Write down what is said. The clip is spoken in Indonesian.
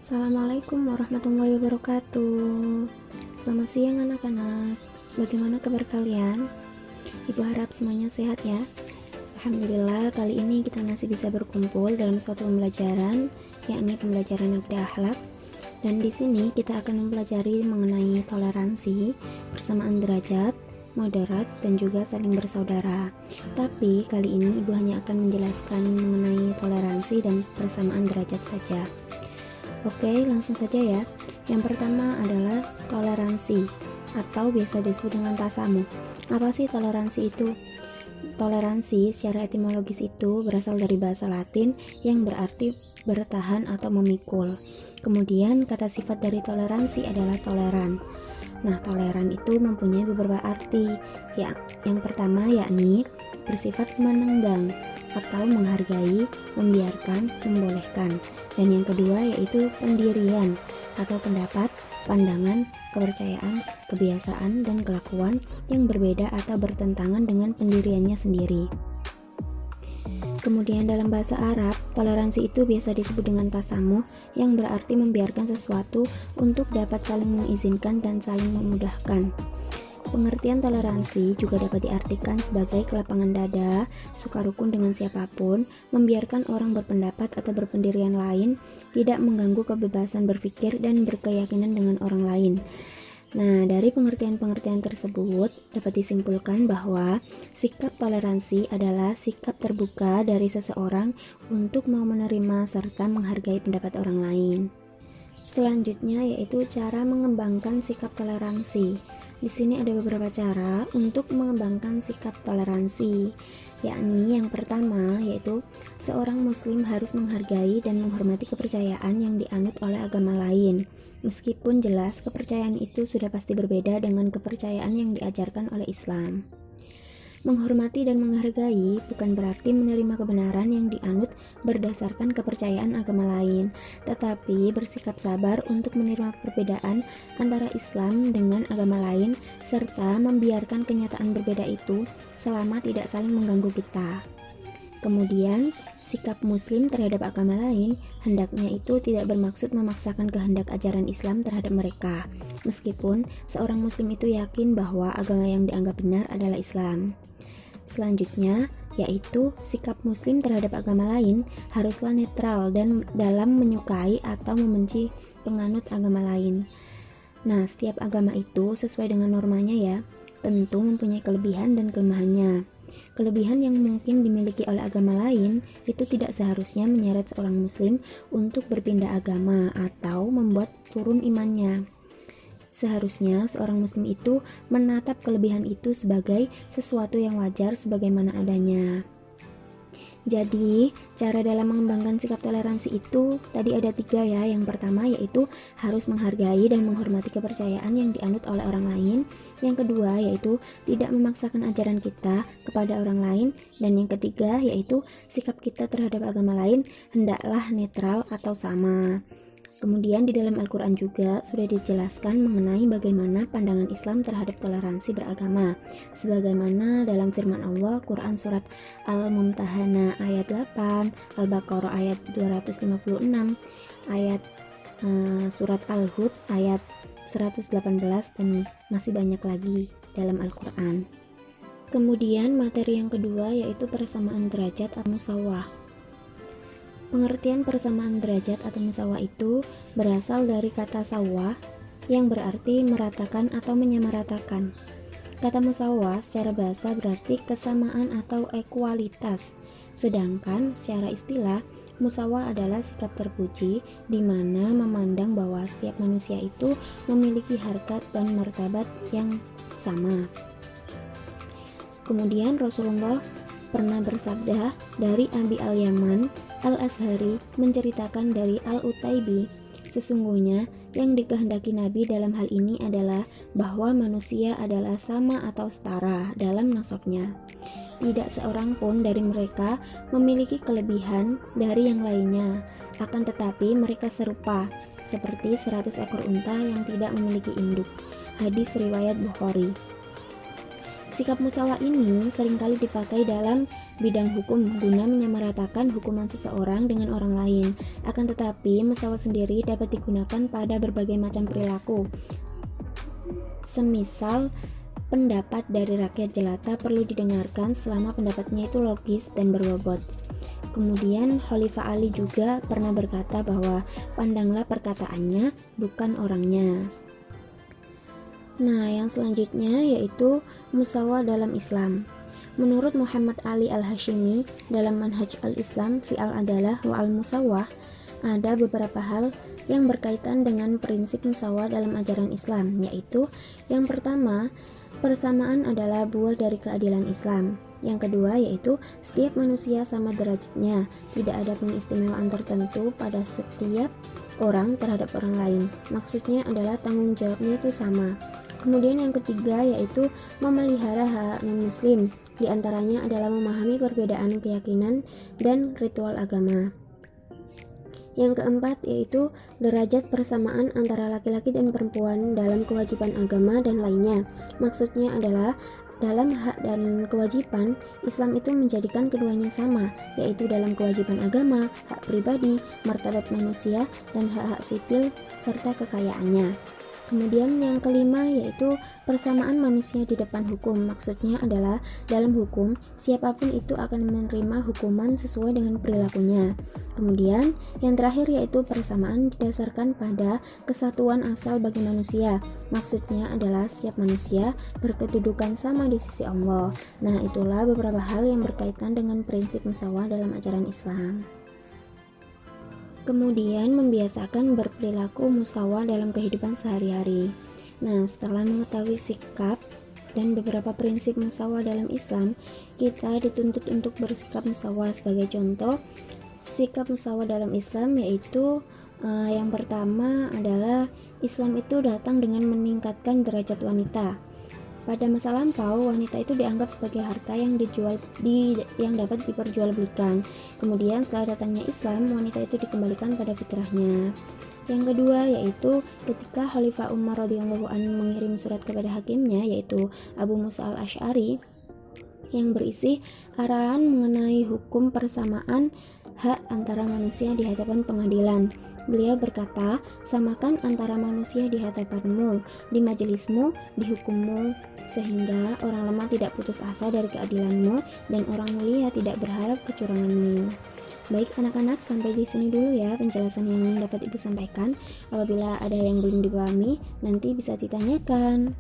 Assalamualaikum warahmatullahi wabarakatuh. Selamat siang anak-anak. Bagaimana kabar kalian? Ibu harap semuanya sehat ya. Alhamdulillah, kali ini kita masih bisa berkumpul dalam suatu pembelajaran, yakni pembelajaran akidah akhlak. Dan di sini kita akan mempelajari mengenai toleransi, persamaan derajat, moderat, dan juga saling bersaudara. Tapi kali ini ibu hanya akan menjelaskan mengenai toleransi dan persamaan derajat saja. Oke, langsung saja ya. Yang pertama adalah toleransi atau biasa disebut dengan tasamuh. Apa sih toleransi itu? Toleransi secara etimologis itu berasal dari bahasa Latin yang berarti bertahan atau memikul. Kemudian kata sifat dari toleransi adalah toleran. Nah, toleran itu mempunyai beberapa arti. Yang pertama yakni bersifat menenggang atau menghargai, membiarkan, membolehkan. Dan yang kedua yaitu pendirian atau pendapat, pandangan, kepercayaan, kebiasaan, dan kelakuan yang berbeda atau bertentangan dengan pendiriannya sendiri. Kemudian dalam bahasa Arab, toleransi itu biasa disebut dengan tasamuh yang berarti membiarkan sesuatu untuk dapat saling mengizinkan dan saling memudahkan. Pengertian toleransi juga dapat diartikan sebagai kelapangan dada, suka rukun dengan siapapun, membiarkan orang berpendapat atau berpendirian lain, tidak mengganggu kebebasan berpikir dan berkeyakinan dengan orang lain. Nah, dari pengertian-pengertian tersebut dapat disimpulkan bahwa sikap toleransi adalah sikap terbuka dari seseorang untuk mau menerima serta menghargai pendapat orang lain. Selanjutnya yaitu cara mengembangkan sikap toleransi. Di sini ada beberapa cara untuk mengembangkan sikap toleransi, yakni yang pertama yaitu seorang muslim harus menghargai dan menghormati kepercayaan yang dianut oleh agama lain, meskipun jelas kepercayaan itu sudah pasti berbeda dengan kepercayaan yang diajarkan oleh Islam. Menghormati dan menghargai bukan berarti menerima kebenaran yang dianut berdasarkan kepercayaan agama lain, tetapi bersikap sabar untuk menerima perbedaan antara Islam dengan agama lain, serta membiarkan kenyataan berbeda itu selama tidak saling mengganggu kita. Kemudian, sikap muslim terhadap agama lain hendaknya itu tidak bermaksud memaksakan kehendak ajaran Islam terhadap mereka, meskipun seorang muslim itu yakin bahwa agama yang dianggap benar adalah Islam. Selanjutnya, yaitu sikap muslim terhadap agama lain haruslah netral dan dalam menyukai atau membenci penganut agama lain. Nah, setiap agama itu sesuai dengan normanya ya, tentu mempunyai kelebihan dan kelemahannya. Kelebihan yang mungkin dimiliki oleh agama lain itu tidak seharusnya menyeret seorang muslim untuk berpindah agama atau membuat turun imannya. Seharusnya seorang muslim itu menatap kelebihan itu sebagai sesuatu yang wajar sebagaimana adanya. Jadi, cara dalam mengembangkan sikap toleransi itu tadi ada 3 ya. Yang pertama yaitu harus menghargai dan menghormati kepercayaan yang dianut oleh orang lain. Yang kedua yaitu tidak memaksakan ajaran kita kepada orang lain. Dan yang ketiga yaitu sikap kita terhadap agama lain hendaklah netral atau sama. Kemudian di dalam Al-Quran juga sudah dijelaskan mengenai bagaimana pandangan Islam terhadap toleransi beragama. Sebagaimana dalam firman Allah, Quran Surat Al-Mumtahanah ayat 8, Al-Baqarah ayat 256, ayat Surat Al-Hud ayat 118, dan masih banyak lagi dalam Al-Quran. Kemudian materi yang kedua yaitu persamaan derajat atau musawah. Pengertian persamaan derajat atau musawah itu berasal dari kata sawah yang berarti meratakan atau menyamaratakan. Kata musawah secara bahasa berarti kesamaan atau ekualitas. Sedangkan secara istilah, musawah adalah sikap terpuji di mana memandang bahwa setiap manusia itu memiliki harkat dan martabat yang sama. Kemudian Rasulullah pernah bersabda dari Abi al-Yaman Al-Azhari menceritakan dari Al-Utaibi, sesungguhnya yang dikehendaki Nabi dalam hal ini adalah bahwa manusia adalah sama atau setara dalam nasabnya. Tidak seorang pun dari mereka memiliki kelebihan dari yang lainnya, akan tetapi mereka serupa, seperti 100 ekor unta yang tidak memiliki induk. Hadis riwayat Bukhari. Sikap musawah ini seringkali dipakai dalam bidang hukum guna menyamaratakan hukuman seseorang dengan orang lain. Akan tetapi, musawah sendiri dapat digunakan pada berbagai macam perilaku. Semisal, pendapat dari rakyat jelata perlu didengarkan selama pendapatnya itu logis dan berbobot. Kemudian Khalifah Ali juga pernah berkata bahwa pandanglah perkataannya, bukan orangnya. Nah, yang selanjutnya yaitu musawah dalam Islam. Menurut Muhammad Ali Al-Hashimi dalam Manhaj Al-Islam fi Al-Adalah wa Al-Musawah, ada beberapa hal yang berkaitan dengan prinsip musawah dalam ajaran Islam, yaitu yang pertama, persamaan adalah buah dari keadilan Islam. Yang kedua yaitu setiap manusia sama derajatnya, tidak ada pengistimewaan tertentu pada setiap orang terhadap orang lain. Maksudnya adalah tanggung jawabnya itu sama. Kemudian yang ketiga yaitu memelihara hak non-muslim, di antaranya adalah memahami perbedaan keyakinan dan ritual agama. Yang keempat yaitu derajat persamaan antara laki-laki dan perempuan dalam kewajiban agama dan lainnya. Maksudnya adalah dalam hak dan kewajiban, Islam itu menjadikan keduanya sama, yaitu dalam kewajiban agama, hak pribadi, martabat manusia, dan hak-hak sipil serta kekayaannya. Kemudian yang kelima yaitu persamaan manusia di depan hukum. Maksudnya adalah dalam hukum, siapapun itu akan menerima hukuman sesuai dengan perilakunya. Kemudian yang terakhir yaitu persamaan didasarkan pada kesatuan asal bagi manusia. Maksudnya adalah setiap manusia berkedudukan sama di sisi Allah. Nah, itulah beberapa hal yang berkaitan dengan prinsip musawah dalam ajaran Islam. Kemudian membiasakan berperilaku musawah dalam kehidupan sehari-hari. Nah, setelah mengetahui sikap dan beberapa prinsip musawah dalam Islam, kita dituntut untuk bersikap musawah. Sebagai contoh, sikap musawah dalam Islam yaitu yang pertama adalah Islam itu datang dengan meningkatkan derajat wanita. Pada masa lampau, wanita itu dianggap sebagai harta yang yang dapat diperjualbelikan. Kemudian setelah datangnya Islam, wanita itu dikembalikan pada fitrahnya. Yang kedua yaitu ketika Khalifah Umar radhiyallahu anhu mengirim surat kepada hakimnya yaitu Abu Musa al-Asy'ari yang berisi arahan mengenai hukum persamaan hak antara manusia di hadapan pengadilan. Beliau berkata, samakan antara manusia di hadapanmu, di majelismu, di hukummu, sehingga orang lemah tidak putus asa dari keadilanmu dan orang mulia tidak berharap kecuranganmu. Baik anak-anak, sampai di sini dulu ya penjelasan yang dapat Ibu sampaikan. Apabila ada yang belum dipahami, nanti bisa ditanyakan.